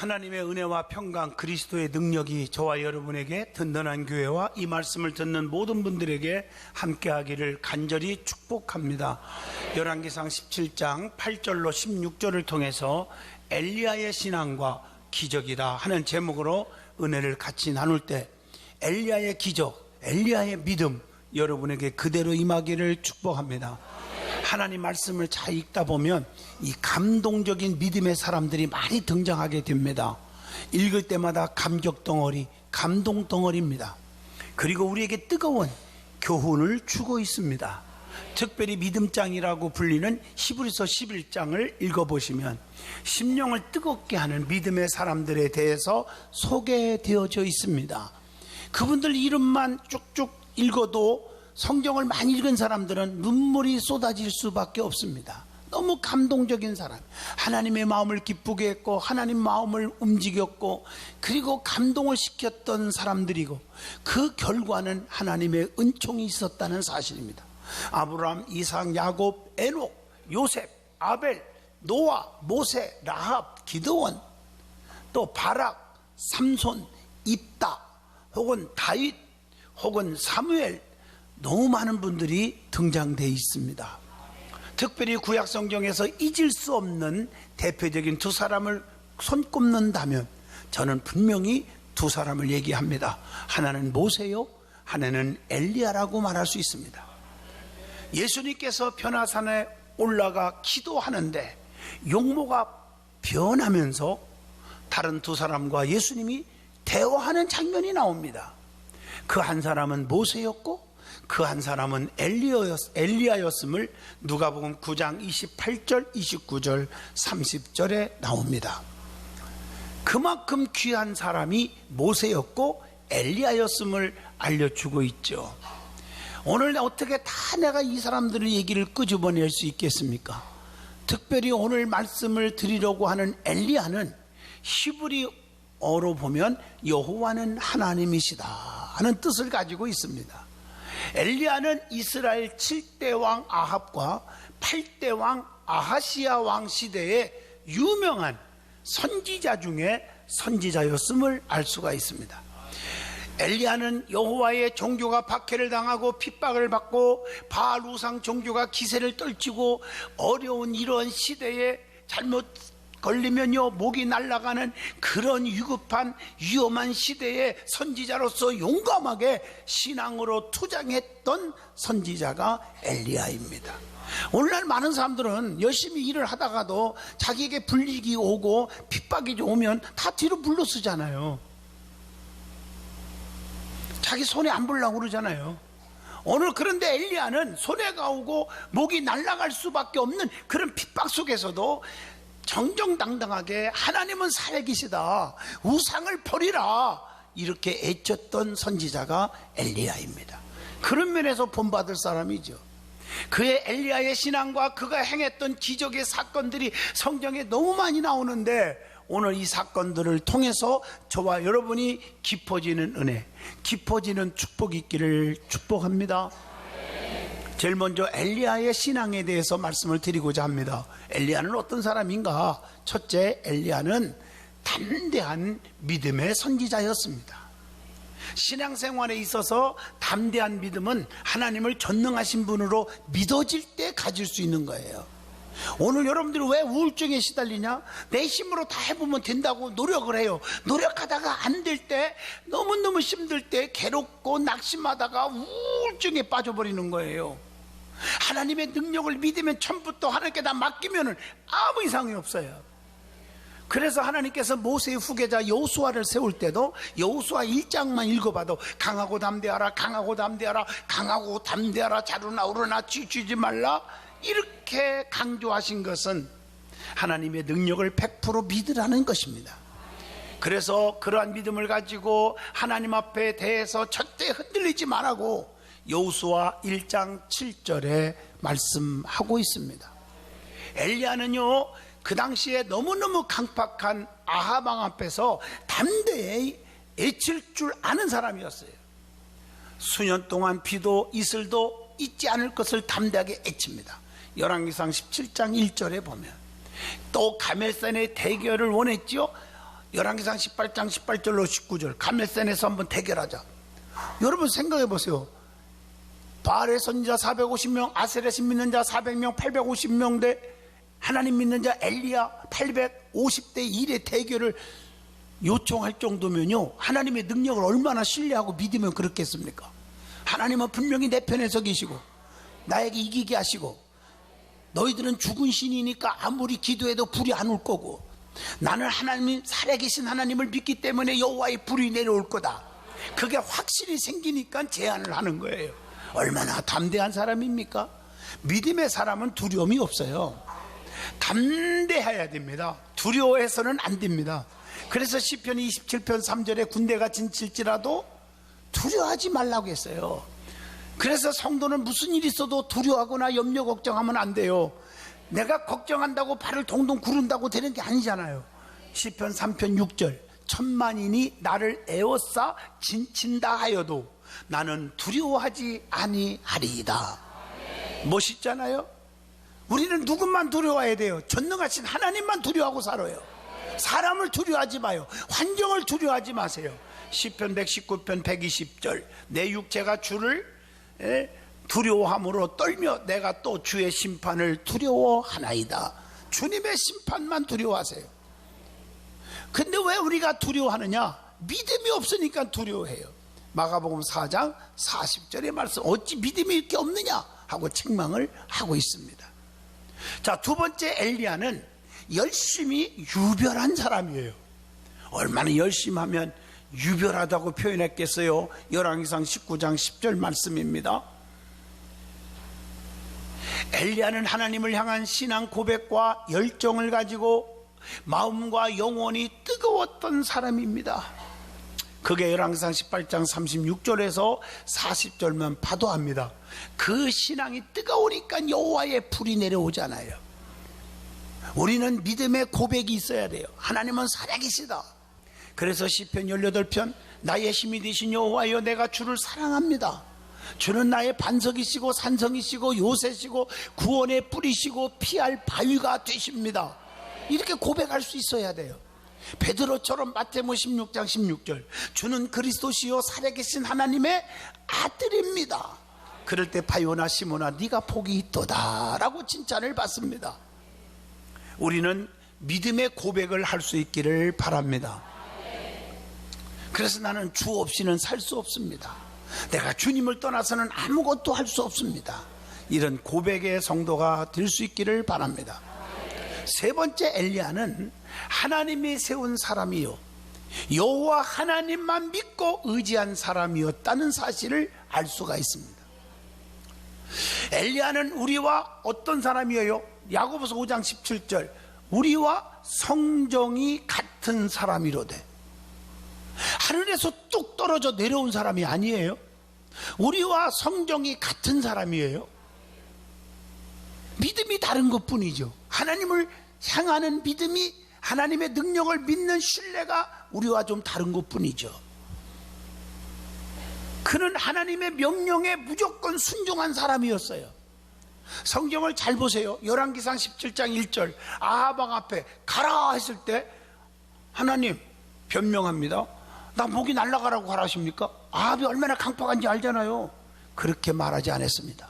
하나님의 은혜와 평강, 그리스도의 능력이 저와 여러분에게, 든든한 교회와 이 말씀을 듣는 모든 분들에게 함께하기를 간절히 축복합니다. 열왕기상 17장 8절로 16절을 통해서 엘리야의 신앙과 기적이다 하는 제목으로 은혜를 같이 나눌 때, 엘리야의 기적, 엘리야의 믿음 여러분에게 그대로 임하기를 축복합니다. 하나님 말씀을 잘 읽다 보면 이 감동적인 믿음의 사람들이 많이 등장하게 됩니다. 읽을 때마다 감격 덩어리, 감동 덩어리입니다. 그리고 우리에게 뜨거운 교훈을 주고 있습니다. 특별히 믿음장이라고 불리는 히브리서 11장을 읽어보시면 심령을 뜨겁게 하는 믿음의 사람들에 대해서 소개되어져 있습니다. 그분들 이름만 쭉쭉 읽어도 성경을 많이 읽은 사람들은 눈물이 쏟아질 수밖에 없습니다. 너무 감동적인 사람, 하나님의 마음을 기쁘게 했고 하나님 마음을 움직였고 그리고 감동을 시켰던 사람들이고, 그 결과는 하나님의 은총이 있었다는 사실입니다. 아브라함, 이삭, 야곱, 에녹, 요셉, 아벨, 노아, 모세, 라합, 기드온, 또 바락, 삼손, 입다, 혹은 다윗, 혹은 사무엘, 너무 많은 분들이 등장되어 있습니다. 특별히 구약성경에서 잊을 수 없는 대표적인 두 사람을 손꼽는다면 저는 분명히 두 사람을 얘기합니다. 하나는 모세요, 하나는 엘리야라고 말할 수 있습니다. 예수님께서 변화산에 올라가 기도하는데 용모가 변하면서 다른 두 사람과 예수님이 대화하는 장면이 나옵니다. 그 한 사람은 모세였고 그 한 사람은 엘리야였음을 누가복음 9장 28절, 29절, 30절에 나옵니다. 그만큼 귀한 사람이 모세였고 엘리야였음을 알려주고 있죠. 오늘 어떻게 다 내가 이 사람들의 얘기를 끄집어낼 수 있겠습니까? 특별히 오늘 말씀을 드리려고 하는 엘리야는 히브리어로 보면 여호와는 하나님이시다 하는 뜻을 가지고 있습니다. 엘리야는 이스라엘 7대 왕 아합과 8대 왕 아하시야 왕 시대의 유명한 선지자 중에 선지자였음을 알 수가 있습니다. 엘리야는 여호와의 종교가 박해를 당하고 핍박을 받고 바알 우상 종교가 기세를 떨치고 어려운 이런 시대에 잘못 걸리면요 목이 날아가는 그런 위급한 위험한 시대에 선지자로서 용감하게 신앙으로 투쟁했던 선지자가 엘리야입니다. 오늘날 많은 사람들은 열심히 일을 하다가도 자기에게 불이익이 오고 핍박이 오면 다 뒤로 물러서잖아요. 자기 손에 안 보려고 그러잖아요. 오늘 그런데 엘리야는 손해가 오고 목이 날아갈 수밖에 없는 그런 핍박 속에서도 정정당당하게 하나님은 살아계시다, 우상을 버리라, 이렇게 애쳤던 선지자가 엘리야입니다. 그런 면에서 본받을 사람이죠. 그의 엘리야의 신앙과 그가 행했던 기적의 사건들이 성경에 너무 많이 나오는데 오늘 이 사건들을 통해서 저와 여러분이 깊어지는 은혜, 깊어지는 축복이 있기를 축복합니다. 제일 먼저 엘리야의 신앙에 대해서 말씀을 드리고자 합니다. 엘리야는 어떤 사람인가? 첫째, 엘리야는 담대한 믿음의 선지자였습니다. 신앙생활에 있어서 담대한 믿음은 하나님을 전능하신 분으로 믿어질 때 가질 수 있는 거예요. 오늘 여러분들이 왜 우울증에 시달리냐? 내 힘으로 다 해보면 된다고 노력을 해요. 노력하다가 안 될 때, 너무너무 힘들 때 괴롭고 낙심하다가 우울증에 빠져버리는 거예요. 하나님의 능력을 믿으면 처음부터 하나님께 다 맡기면 아무 이상이 없어요. 그래서 하나님께서 모세의 후계자 여호수아를 세울 때도 여호수아 1장만 읽어봐도 강하고 담대하라, 강하고 담대하라, 강하고 담대하라, 자루나 우러나 지치지 말라, 이렇게 강조하신 것은 하나님의 능력을 100% 믿으라는 것입니다. 그래서 그러한 믿음을 가지고 하나님 앞에 대해서 절대 흔들리지 말라고 여호수아 1장 7절에 말씀하고 있습니다. 엘리야는요 그 당시에 너무너무 강팍한 아합 왕 앞에서 담대히 애칠 줄 아는 사람이었어요. 수년 동안 비도 이슬도 있지 않을 것을 담대하게 애칩니다. 열왕기상 17장 1절에 보면 또 가멜산의 대결을 원했죠. 열왕기상 18장 18절로 19절 갈멜산에서 한번 대결하자. 여러분 생각해 보세요. 바알의 선지자 450명, 아세렛 믿는 자 400명, 850명 대 하나님 믿는 자 엘리야 850대 1의 대결을 요청할 정도면요, 하나님의 능력을 얼마나 신뢰하고 믿으면 그렇겠습니까? 하나님은 분명히 내 편에 서 계시고 나에게 이기게 하시고, 너희들은 죽은 신이니까 아무리 기도해도 불이 안 올 거고, 나는 하나님이 살아계신 하나님을 믿기 때문에 여호와의 불이 내려올 거다. 그게 확실히 생기니까 제안을 하는 거예요. 얼마나 담대한 사람입니까? 믿음의 사람은 두려움이 없어요. 담대해야 됩니다. 두려워해서는 안 됩니다. 그래서 시편 27편 3절에 군대가 진칠지라도 두려워하지 말라고 했어요. 그래서 성도는 무슨 일이 있어도 두려워하거나 염려 걱정하면 안 돼요. 내가 걱정한다고 발을 동동 구른다고 되는 게 아니잖아요. 시편 3편 6절 천만인이 나를 에워싸 진친다 하여도 나는 두려워하지 아니하리이다. 멋있잖아요. 우리는 누구만 두려워해야 돼요? 전능하신 하나님만 두려워하고 살아요. 사람을 두려워하지 마요. 환경을 두려워하지 마세요. 시편 119편 120절 내 육체가 주를 두려워함으로 떨며 내가 또 주의 심판을 두려워하나이다. 주님의 심판만 두려워하세요. 근데 왜 우리가 두려워하느냐? 믿음이 없으니까 두려워해요. 마가복음 4장 40절의 말씀, 어찌 믿음이 이렇게 없느냐 하고 책망을 하고 있습니다. 자, 두 번째, 엘리야는 열심히 유별한 사람이에요. 얼마나 열심히 하면 유별하다고 표현했겠어요? 열왕기상 19장 10절 말씀입니다. 엘리야는 하나님을 향한 신앙 고백과 열정을 가지고 마음과 영혼이 뜨거웠던 사람입니다. 그게 열왕기상 18장 36절에서 40절만 봐도 합니다. 그 신앙이 뜨거우니까 여호와의 불이 내려오잖아요. 우리는 믿음의 고백이 있어야 돼요. 하나님은 살아계시다. 그래서 시편 18편 나의 힘이 되신 여호와여 내가 주를 사랑합니다. 주는 나의 반석이시고 산성이시고 요새시고 구원의 뿌리시고 피할 바위가 되십니다. 이렇게 고백할 수 있어야 돼요. 베드로처럼 마태복음 16장 16절 주는 그리스도시요 살아계신 하나님의 아들입니다. 그럴 때 바요나 시몬아 네가 복이 있도다 라고 칭찬을 받습니다. 우리는 믿음의 고백을 할 수 있기를 바랍니다. 그래서 나는 주 없이는 살 수 없습니다. 내가 주님을 떠나서는 아무것도 할 수 없습니다. 이런 고백의 성도가 될 수 있기를 바랍니다. 세 번째, 엘리야는 하나님이 세운 사람이요 여호와 하나님만 믿고 의지한 사람이었다는 사실을 알 수가 있습니다. 엘리야는 우리와 어떤 사람이에요? 야고보서 5장 17절 우리와 성정이 같은 사람이로되. 하늘에서 뚝 떨어져 내려온 사람이 아니에요. 우리와 성정이 같은 사람이에요. 믿음이 다른 것뿐이죠. 하나님을 향하는 믿음이, 하나님의 능력을 믿는 신뢰가 우리와 좀 다른 것뿐이죠. 그는 하나님의 명령에 무조건 순종한 사람이었어요. 성경을 잘 보세요. 열왕기상 17장 1절 아합 왕 앞에 가라 했을 때 하나님 변명합니다. 나 목이 날아가라고 가라 하십니까? 아합이 얼마나 강팍한지 알잖아요. 그렇게 말하지 않았습니다.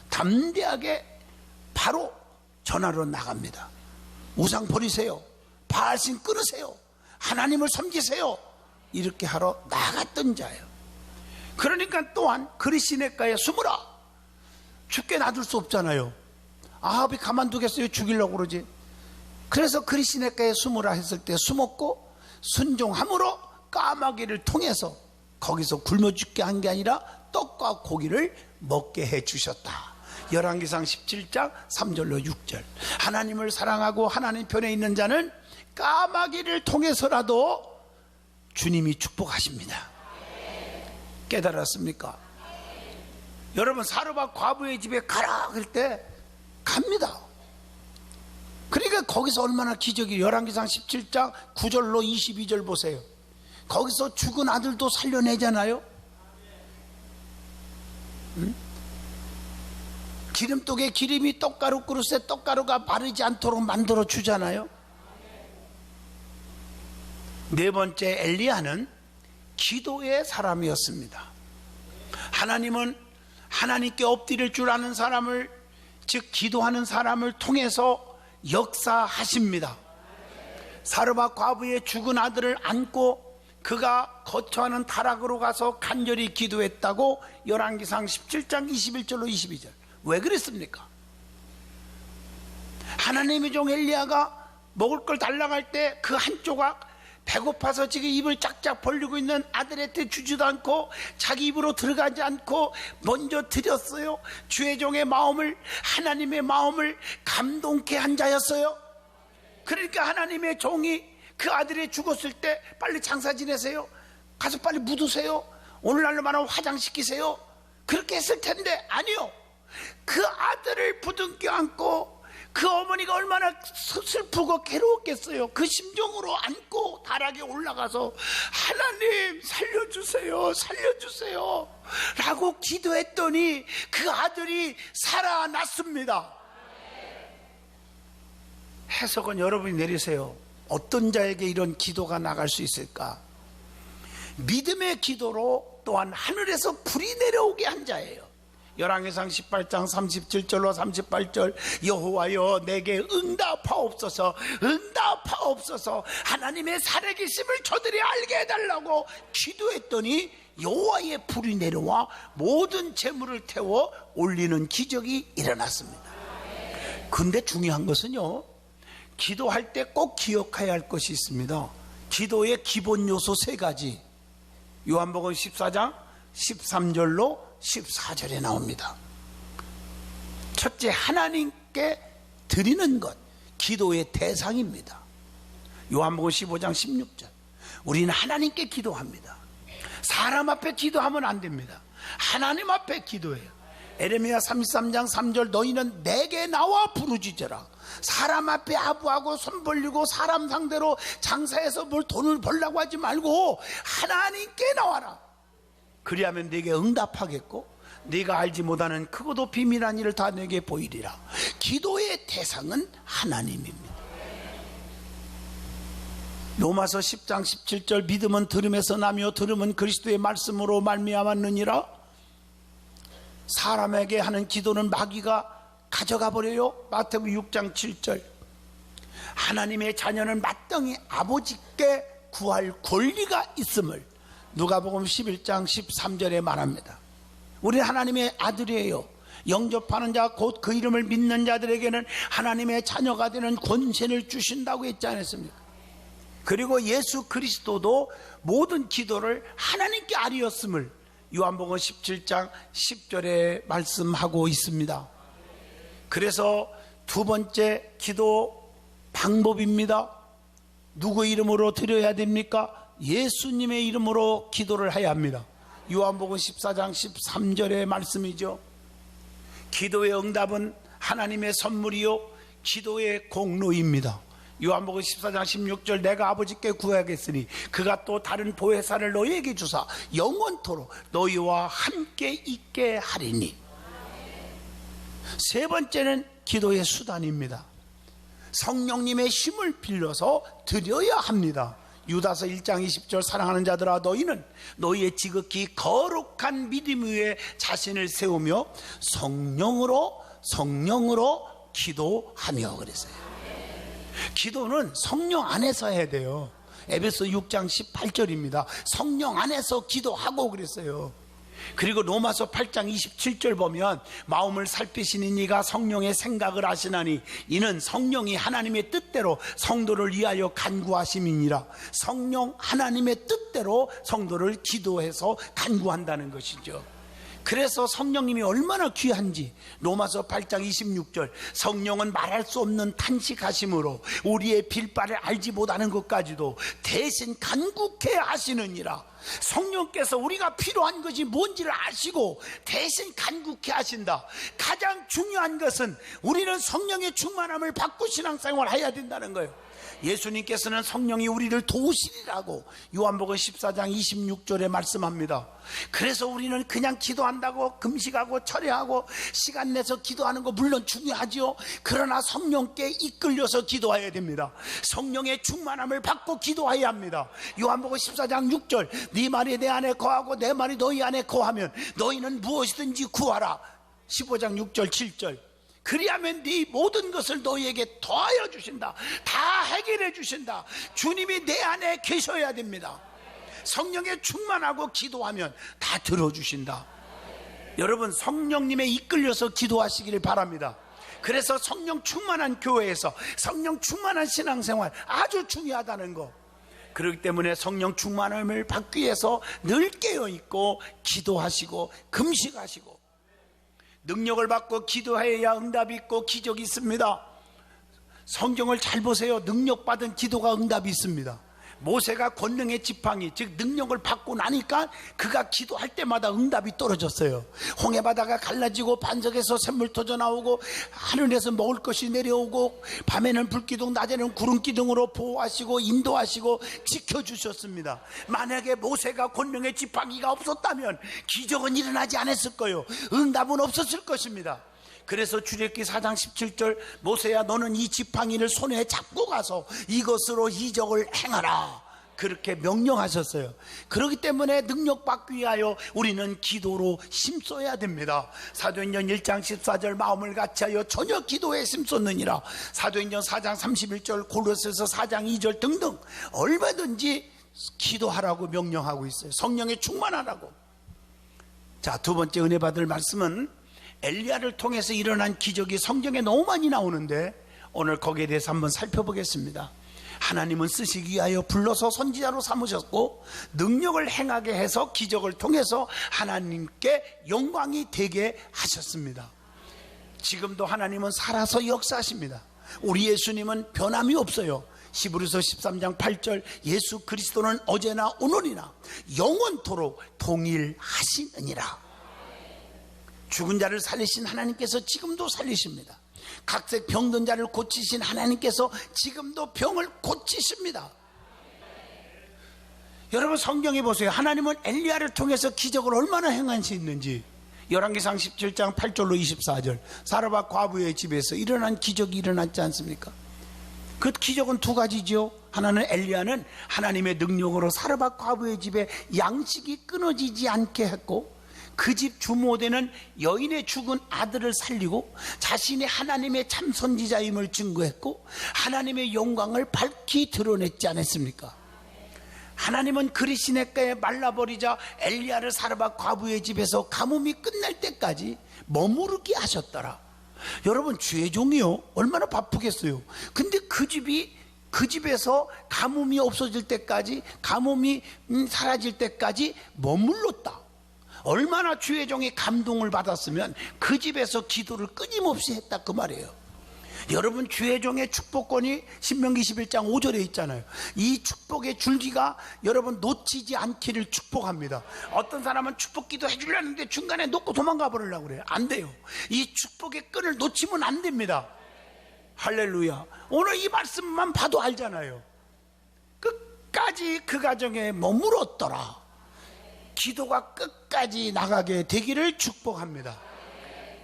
담대하게 바로 전하러 나갑니다. 우상 버리세요. 바알신 끊으세요. 하나님을 섬기세요. 이렇게 하러 나갔던 자예요. 그러니까 또한 그리시네가에 숨으라. 죽게 놔둘 수 없잖아요. 아합이 가만두겠어요? 죽이려고 그러지. 그래서 그리시네가에 숨으라 했을 때 숨었고 순종함으로 까마귀를 통해서 거기서 굶어 죽게 한 게 아니라 떡과 고기를 먹게 해 주셨다. 열왕기상 17장 3절로 6절 하나님을 사랑하고 하나님 편에 있는 자는 까마귀를 통해서라도 주님이 축복하십니다. 깨달았습니까? 여러분 사르밧 과부의 집에 가라 그럴 때 갑니다. 그러니까 거기서 얼마나 기적이. 열왕기상 17장 9절로 22절 보세요. 거기서 죽은 아들도 살려내잖아요. 기름독에 기름이 떡가루 그릇에 떡가루가 마르지 않도록 만들어 주잖아요. 네 번째, 엘리야는 기도의 사람이었습니다. 하나님은 하나님께 엎드릴 줄 아는 사람을, 즉 기도하는 사람을 통해서 역사하십니다. 사르밧 과부의 죽은 아들을 안고 그가 거처하는 타락으로 가서 간절히 기도했다고 열왕기상 17장 21절로 22절. 왜 그랬습니까? 하나님의 종 엘리야가 먹을 걸 달라고 할 때 그 한 조각, 배고파서 지금 입을 짝짝 벌리고 있는 아들한테 주지도 않고 자기 입으로 들어가지 않고 먼저 드렸어요. 주의 종의 마음을, 하나님의 마음을 감동케 한 자였어요. 그러니까 하나님의 종이 그 아들이 죽었을 때 빨리 장사 지내세요, 가서 빨리 묻으세요, 오늘날로 말하면 화장시키세요, 그렇게 했을 텐데 아니요. 그 아들을 부둥켜 안고 그 어머니가 얼마나 슬프고 괴로웠겠어요. 그 심정으로 안고 다락에 올라가서 하나님 살려주세요, 살려주세요 라고 기도했더니 그 아들이 살아났습니다. 해석은 여러분이 내리세요. 어떤 자에게 이런 기도가 나갈 수 있을까? 믿음의 기도로 또한 하늘에서 불이 내려오게 한 자예요. 열왕기상 18장 37절로 38절, 여호와여 내게 응답하옵소서, 응답하옵소서, 하나님의 살아계심을 저들이 알게 해달라고 기도했더니 여호와의 불이 내려와 모든 재물을 태워 올리는 기적이 일어났습니다. 근데 중요한 것은요, 기도할 때 꼭 기억해야 할 것이 있습니다. 기도의 기본 요소 세 가지. 요한복음 14장 13절로 14절에 나옵니다. 첫째, 하나님께 드리는 것, 기도의 대상입니다. 요한복음 15장 16절. 우리는 하나님께 기도합니다. 사람 앞에 기도하면 안 됩니다. 하나님 앞에 기도해요. 에레미야 33장 3절, 너희는 내게 나와 부르짖어라. 사람 앞에 아부하고 손 벌리고 사람 상대로 장사해서 뭘 돈을 벌라고 하지 말고 하나님께 나와라. 그리하면 네게 응답하겠고 네가 알지 못하는 크고도 비밀한 일을 다 내게 보이리라. 기도의 대상은 하나님입니다. 로마서 10장 17절, 믿음은 들음에서 나며 들음은 그리스도의 말씀으로 말미암았느니라. 사람에게 하는 기도는 마귀가 가져가 버려요. 마태복음 6장 7절, 하나님의 자녀는 마땅히 아버지께 구할 권리가 있음을 누가복음 11장 13절에 말합니다. 우리 하나님의 아들이에요. 영접하는 자 곧 그 이름을 믿는 자들에게는 하나님의 자녀가 되는 권세를 주신다고 했지 않았습니까? 그리고 예수 그리스도도 모든 기도를 하나님께 아뢰었음을 요한복음 17장 10절에 말씀하고 있습니다. 그래서 두 번째 기도 방법입니다. 누구 이름으로 드려야 됩니까? 예수님의 이름으로 기도를 해야 합니다. 요한복음 14장 13절의 말씀이죠. 기도의 응답은 하나님의 선물이요 기도의 공로입니다. 요한복음 14장 16절, 내가 아버지께 구하겠으니 그가 또 다른 보혜사를 너희에게 주사 영원토록 너희와 함께 있게 하리니. 세 번째는 기도의 수단입니다. 성령님의 힘을 빌려서 드려야 합니다. 유다서 1장 20절, 사랑하는 자들아 너희는 너희의 지극히 거룩한 믿음 위에 자신을 세우며 성령으로 기도하며 그랬어요. 기도는 성령 안에서 해야 돼요. 에베소 6장 18절입니다. 성령 안에서 기도하고 그랬어요. 그리고 로마서 8장 27절 보면 마음을 살피시는 이가 성령의 생각을 하시나니 이는 성령이 하나님의 뜻대로 성도를 위하여 간구하심이니라. 성령 하나님의 뜻대로 성도를 기도해서 간구한다는 것이죠. 그래서 성령님이 얼마나 귀한지 로마서 8장 26절, 성령은 말할 수 없는 탄식하심으로 우리의 빌바를 알지 못하는 것까지도 대신 간구케 하시느니라. 성령께서 우리가 필요한 것이 뭔지를 아시고 대신 간구케 하신다. 가장 중요한 것은 우리는 성령의 충만함을 받고 신앙생활을 해야 된다는 거예요. 예수님께서는 성령이 우리를 도우시리라고 요한복음 14장 26절에 말씀합니다. 그래서 우리는 그냥 기도한다고 금식하고 철회하고 시간 내서 기도하는 거 물론 중요하지요. 그러나 성령께 이끌려서 기도해야 됩니다. 성령의 충만함을 받고 기도해야 합니다. 요한복음 14장 6절, 네 말이 내 안에 거하고 내 말이 너희 안에 거하면 너희는 무엇이든지 구하라. 15장 6절 7절, 그리하면 네 모든 것을 너희에게 더하여 주신다. 다 해결해 주신다. 주님이 내 안에 계셔야 됩니다. 성령에 충만하고 기도하면 다 들어주신다. 여러분, 성령님에 이끌려서 기도하시기를 바랍니다. 그래서 성령 충만한 교회에서 성령 충만한 신앙생활 아주 중요하다는 거. 그렇기 때문에 성령 충만함을 받기 위해서 늘 깨어있고 기도하시고 금식하시고, 능력을 받고 기도해야 응답이 있고 기적이 있습니다. 성경을 잘 보세요. 능력받은 기도가 응답이 있습니다. 모세가 권능의 지팡이, 즉 능력을 받고 나니까 그가 기도할 때마다 응답이 떨어졌어요. 홍해바다가 갈라지고 반석에서 샘물 터져 나오고 하늘에서 먹을 것이 내려오고 밤에는 불기둥 낮에는 구름기둥으로 보호하시고 인도하시고 지켜주셨습니다. 만약에 모세가 권능의 지팡이가 없었다면 기적은 일어나지 않았을 거예요. 응답은 없었을 것입니다. 그래서 출애굽기 4장 17절, 모세야 너는 이 지팡이를 손에 잡고 가서 이것으로 이적을 행하라, 그렇게 명령하셨어요. 그렇기 때문에 능력받기 위하여 우리는 기도로 힘써야 됩니다. 사도행전 1장 14절, 마음을 같이하여 전혀 기도에 힘썼느니라. 사도행전 4장 31절, 골로새서 4장 2절 등등 얼마든지 기도하라고 명령하고 있어요. 성령에 충만하라고. 자, 두 번째 은혜 받을 말씀은 엘리야를 통해서 일어난 기적이 성경에 너무 많이 나오는데 오늘 거기에 대해서 한번 살펴보겠습니다. 하나님은 쓰시기 위하여 불러서 선지자로 삼으셨고 능력을 행하게 해서 기적을 통해서 하나님께 영광이 되게 하셨습니다. 지금도 하나님은 살아서 역사하십니다. 우리 예수님은 변함이 없어요. 히브리서 13장 8절, 예수 그리스도는 어제나 오늘이나 영원토록 동일하시느니라. 죽은 자를 살리신 하나님께서 지금도 살리십니다. 각색 병든 자를 고치신 하나님께서 지금도 병을 고치십니다. 여러분, 성경에 보세요. 하나님은 엘리야를 통해서 기적을 얼마나 행한 수 있는지. 열왕기상 17장 8절로 24절, 사르밧 과부의 집에서 일어난 기적이 일어났지 않습니까? 그 기적은 두 가지죠. 하나는 엘리야는 하나님의 능력으로 사르밧 과부의 집에 양식이 끊어지지 않게 했고, 그 집 주모되는 여인의 죽은 아들을 살리고 자신이 하나님의 참 선지자임을 증거했고 하나님의 영광을 밝히 드러냈지 않았습니까? 하나님은 그리 시냇가에 말라버리자 엘리야를 사르밧 과부의 집에서 가뭄이 끝날 때까지 머무르게 하셨더라. 여러분, 주의 종이요 얼마나 바쁘겠어요. 근데 그 집에서 가뭄이 없어질 때까지, 가뭄이 사라질 때까지 머물렀다. 얼마나 주의 종이 감동을 받았으면 그 집에서 기도를 끊임없이 했다, 그 말이에요. 여러분, 주의 종의 축복권이 신명기 21장 5절에 있잖아요. 이 축복의 줄기가 여러분 놓치지 않기를 축복합니다. 어떤 사람은 축복 기도 해주려는데 중간에 놓고 도망가 버리려고 그래요. 안 돼요. 이 축복의 끈을 놓치면 안 됩니다. 할렐루야. 오늘 이 말씀만 봐도 알잖아요. 끝까지 그 가정에 머물었더라. 기도가 끝까지 나가게 되기를 축복합니다.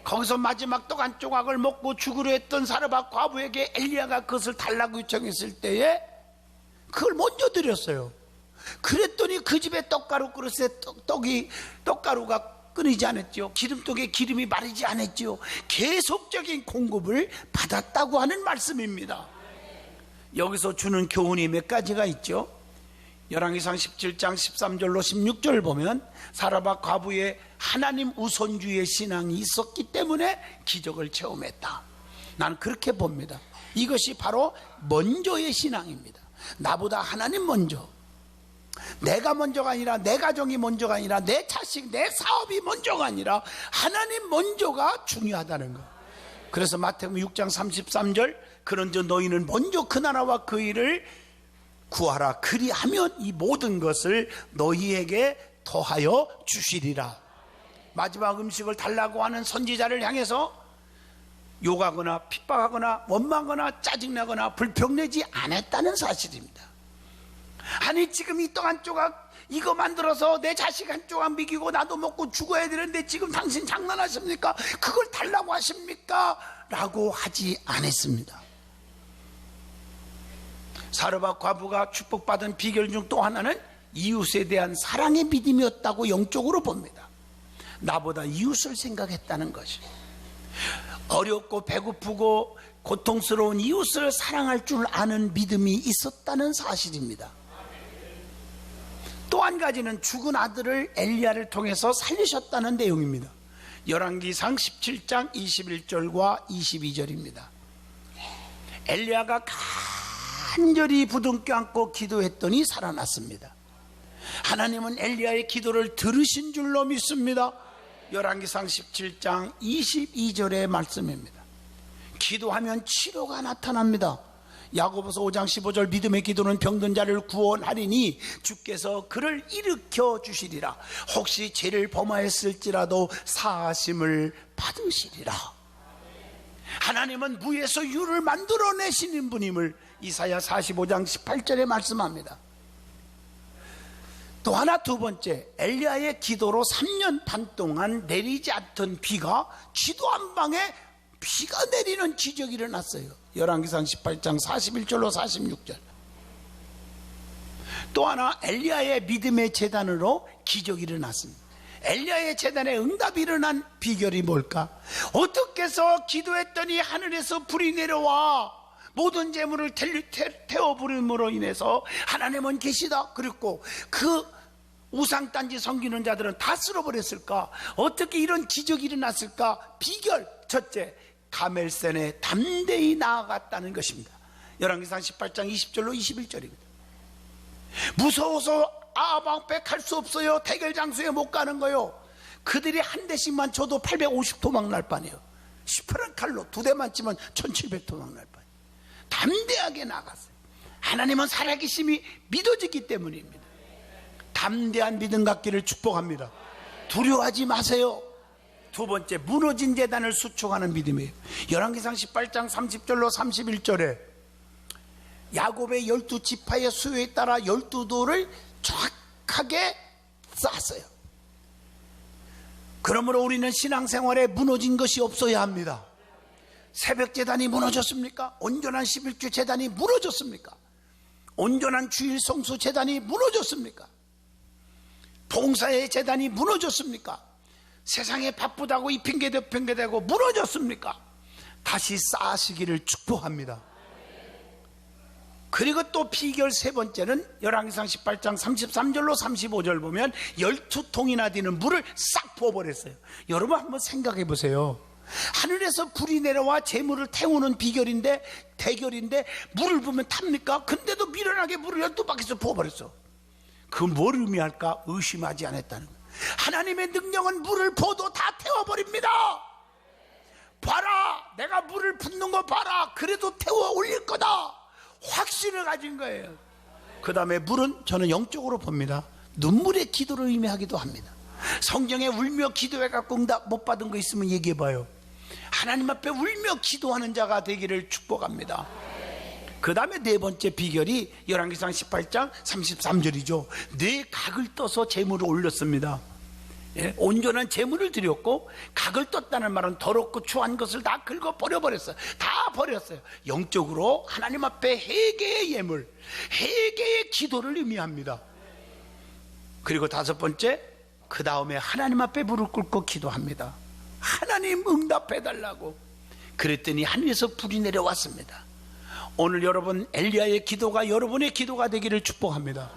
거기서 마지막 떡 한 조각을 먹고 죽으려 했던 사르밧 과부에게 엘리야가 그것을 달라고 요청했을 때에 그걸 먼저 드렸어요. 그랬더니 그 집에 떡가루 그릇에 떡가루가 끊이지 않았죠. 기름통에 기름이 마르지 않았죠. 계속적인 공급을 받았다고 하는 말씀입니다. 여기서 주는 교훈이 몇 가지가 있죠. 열왕기상 17장 13절로 16절 보면 사르밧 과부의 하나님 우선주의 신앙이 있었기 때문에 기적을 체험했다. 난 그렇게 봅니다. 이것이 바로 먼저의 신앙입니다. 나보다 하나님 먼저, 내가 먼저가 아니라, 내 가정이 먼저가 아니라, 내 자식, 내 사업이 먼저가 아니라 하나님 먼저가 중요하다는 거. 그래서 마태복음 6장 33절, 그런즉 너희는 먼저 그 나라와 그 일을 구하라. 그리하면 이 모든 것을 너희에게 더하여 주시리라. 마지막 음식을 달라고 하는 선지자를 향해서 욕하거나 핍박하거나 원망하거나 짜증나거나 불평내지 않았다는 사실입니다. 아니 지금 이 떡 한 조각 이거 만들어서 내 자식 한 조각 먹이고 나도 먹고 죽어야 되는데 지금 당신 장난하십니까? 그걸 달라고 하십니까? 라고 하지 않았습니다. 사르밧 과부가 축복받은 비결 중 또 하나는 이웃에 대한 사랑의 믿음이었다고 영적으로 봅니다. 나보다 이웃을 생각했다는 것이, 어렵고 배고프고 고통스러운 이웃을 사랑할 줄 아는 믿음이 있었다는 사실입니다. 또 한 가지는 죽은 아들을 엘리야를 통해서 살리셨다는 내용입니다. 열왕기상 17장 21절과 22절입니다. 엘리야가 간절히 부둥켜 안고 기도했더니 살아났습니다. 하나님은 엘리야의 기도를 들으신 줄로 믿습니다. 열왕기상 17장 22절의 말씀입니다. 기도하면 치료가 나타납니다. 야고보서 5장 15절 믿음의 기도는 병든 자를 구원하리니 주께서 그를 일으켜 주시리라. 혹시 죄를 범하였을지라도 사하심을 받으시리라. 하나님은 무에서 유를 만들어내시는 분임을 이사야 45장 18절에 말씀합니다. 또 하나, 두 번째, 엘리야의 기도로 3년 반 동안 내리지 않던 비가 지도 한 방에 비가 내리는 기적이 일어났어요. 열왕기상 18장 41절로 46절. 또 하나, 엘리야의 믿음의 제단으로 기적이 일어났습니다. 엘리야의 제단에 응답이 일어난 비결이 뭘까? 어떻게 해서 기도했더니 하늘에서 불이 내려와 모든 재물을 태워버림으로 인해서 하나님은 계시다 그랬고 그 우상단지 섬기는 자들은 다 쓸어버렸을까? 어떻게 이런 기적이 일어났을까? 비결 첫째, 가멜산에 담대히 나아갔다는 것입니다. 열왕기상 18장 20절로 21절입니다. 무서워서 아방백 할 수 없어요. 대결 장소에 못 가는 거요. 그들이 한 대씩만 쳐도 850 도망 날 판이에요. 18칼로 두 대만 치면 1700 도망 날 판. 담대하게 나갔어요. 하나님은 살아계심이 믿어지기 때문입니다. 담대한 믿음 갖기를 축복합니다. 두려워하지 마세요. 두 번째, 무너진 제단을 수축하는 믿음이에요. 열왕기상 18장 30절로 31절에 야곱의 12지파의 수요에 따라 12돌을 정확하게 쌓았어요. 그러므로 우리는 신앙생활에 무너진 것이 없어야 합니다. 새벽 제단이 무너졌습니까? 온전한 11주 제단이 무너졌습니까? 온전한 주일 성수 제단이 무너졌습니까? 봉사의 제단이 무너졌습니까? 세상에 바쁘다고 이 핑계대고 무너졌습니까? 다시 쌓으시기를 축복합니다. 그리고 또 비결 세 번째는 열왕기상 18장 33절로 35절 보면 12통이나 되는 물을 싹 부어버렸어요. 여러분 한번 생각해 보세요. 하늘에서 불이 내려와 재물을 태우는 대결인데 물을 부으면 탑니까? 근데도 미련하게 물을 12바퀴에서 부어버렸어. 그 뭘 의미할까? 의심하지 않았다는 거예요. 하나님의 능력은 물을 부어도 다 태워버립니다. 봐라, 내가 물을 붓는 거 봐라. 그래도 태워 올릴 거다. 확신을 가진 거예요. 그 다음에 물은 저는 영적으로 봅니다. 눈물의 기도를 의미하기도 합니다. 성경에 울며 기도해갖고 응답 못 받은 거 있으면 얘기해봐요. 하나님 앞에 울며 기도하는 자가 되기를 축복합니다. 그 다음에 네 번째 비결이 열왕기상 18장 33절이죠. 네 각을 떠서 재물을 올렸습니다. 예? 온전한 재물을 드렸고, 각을 떴다는 말은 더럽고 추한 것을 다 긁어 버려버렸어요. 다 버렸어요. 영적으로 하나님 앞에 회개의 예물, 회개의 기도를 의미합니다. 그리고 다섯 번째, 그 다음에 하나님 앞에 무릎 꿇고 기도합니다. 하나님 응답해달라고. 그랬더니 하늘에서 불이 내려왔습니다. 오늘 여러분, 엘리야의 기도가 여러분의 기도가 되기를 축복합니다.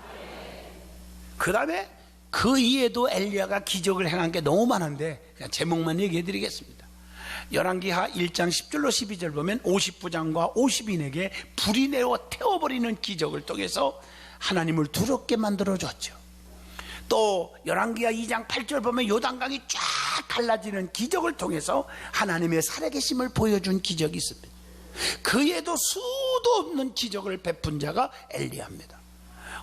그 다음에 그 이에도 엘리야가 기적을 행한 게 너무 많은데 그냥 제목만 얘기해 드리겠습니다. 열왕기하 1장 10절로 12절 보면 50부장과 50인에게 불이 내려 태워버리는 기적을 통해서 하나님을 두렵게 만들어줬죠. 또 열왕기하 2장 8절 보면 요단강이 쫙 갈라지는 기적을 통해서 하나님의 살아계심을 보여준 기적이 있습니다. 그에도 수도 없는 기적을 베푼 자가 엘리야입니다.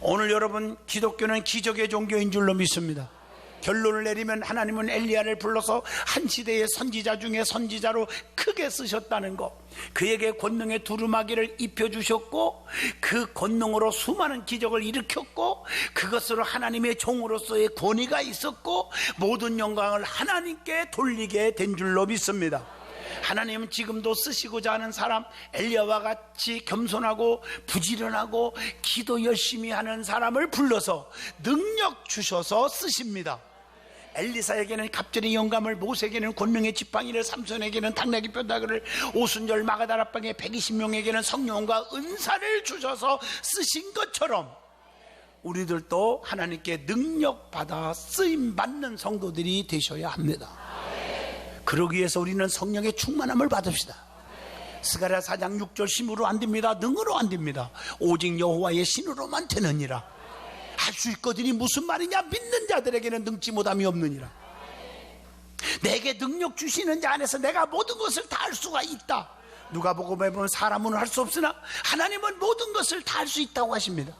오늘 여러분, 기독교는 기적의 종교인 줄로 믿습니다. 결론을 내리면 하나님은 엘리야를 불러서 한 시대의 선지자 중에 선지자로 크게 쓰셨다는 것, 그에게 권능의 두루마기를 입혀주셨고 그 권능으로 수많은 기적을 일으켰고 그것으로 하나님의 종으로서의 권위가 있었고 모든 영광을 하나님께 돌리게 된 줄로 믿습니다. 하나님은 지금도 쓰시고자 하는 사람, 엘리야와 같이 겸손하고 부지런하고 기도 열심히 하는 사람을 불러서 능력 주셔서 쓰십니다. 엘리사에게는 갑절의 영감을, 모세에게는 권능의 지팡이를, 삼손에게는 당나귀 뼈다귀를, 오순절 마가다락방에 120명에게는 성령과 은사를 주셔서 쓰신 것처럼 우리들도 하나님께 능력받아 쓰임받는 성도들이 되셔야 합니다. 그러기 위해서 우리는 성령의 충만함을 받읍시다. 스가랴 4장 6절 힘으로 안 됩니다. 능으로 안 됩니다. 오직 여호와의 신으로만 되느니라. 할 수 있거든이 무슨 말이냐? 믿는 자들에게는 능치 못함이 없느니라. 내게 능력 주시는 자 안에서 내가 모든 것을 다 할 수가 있다. 누가복음에 보면 사람은 할 수 없으나 하나님은 모든 것을 다 할 수 있다고 하십니다.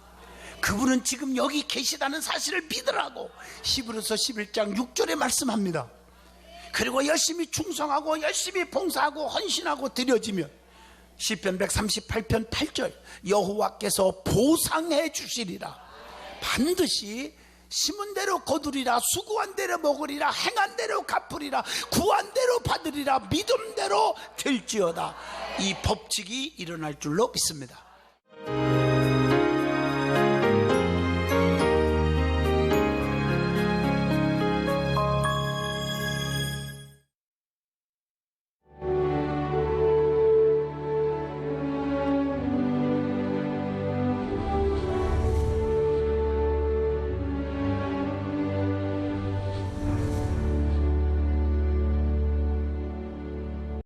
그분은 지금 여기 계시다는 사실을 믿으라고 히브리서 11장 6절에 말씀합니다. 그리고 열심히 충성하고 열심히 봉사하고 헌신하고 드려지면 시편 138편 8절 여호와께서 보상해 주시리라. 반드시 심은 대로 거두리라. 수고한 대로 먹으리라. 행한 대로 갚으리라. 구한 대로 받으리라. 믿음대로 될지어다. 이 법칙이 일어날 줄로 믿습니다.